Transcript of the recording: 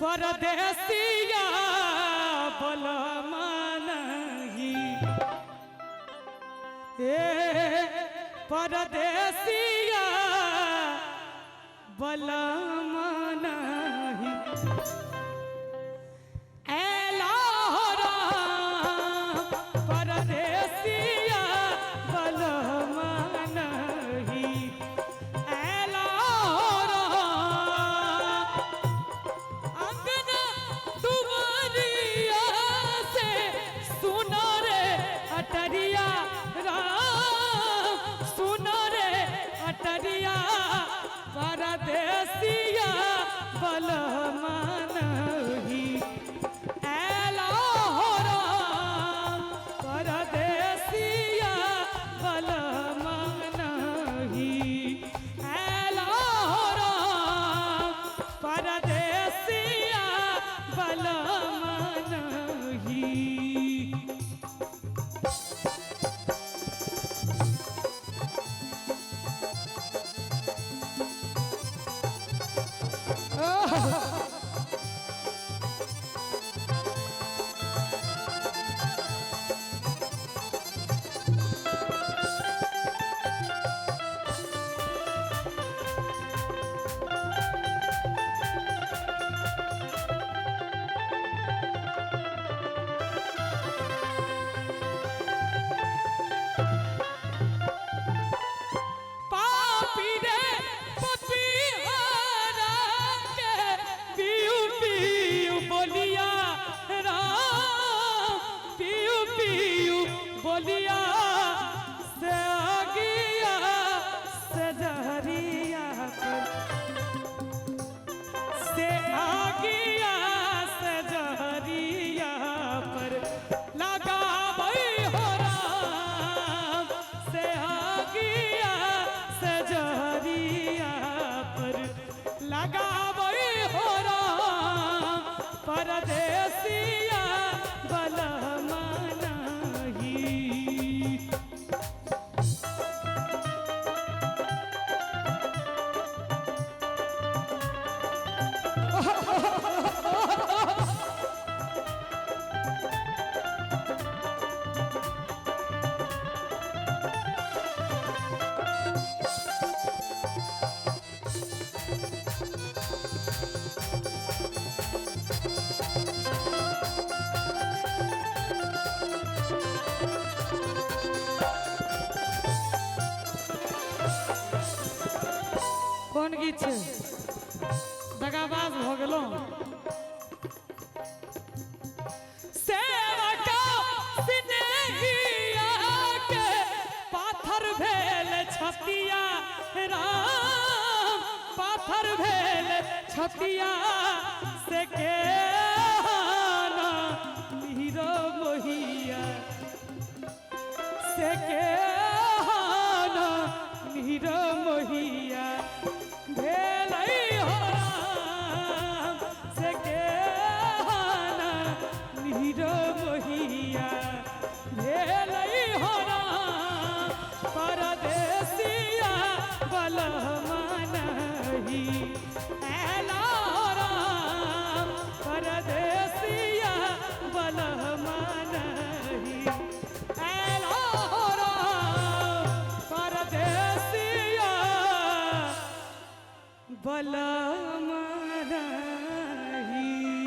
परदेसिया बलमा नहीं परदेसिया बलमा नहीं एलारा परदेसिया बलमा नहीं एलारा अंगना दुआरिया से सुना रे अटरिया अटरिया परदेसिया बलमा नहीं एलारा परदेसिया बलमा नहीं एलारा परदेसिया बलमा नहीं। बोलिया से आगिया से जहरिया पर से आगिया से जहरिया पर लगा वही हो राम से आगिया से जहरिया पर लगा वही हो राम परदेसिया बलमा कौन गीत है दगाबाज हो गलो सेवका सिनेहिया के पाथर भेल छतिया राम पाथर भेल छतिया से के नीरो मोहिया से के नीरो मोहिया परदेसिया बलमा नहीं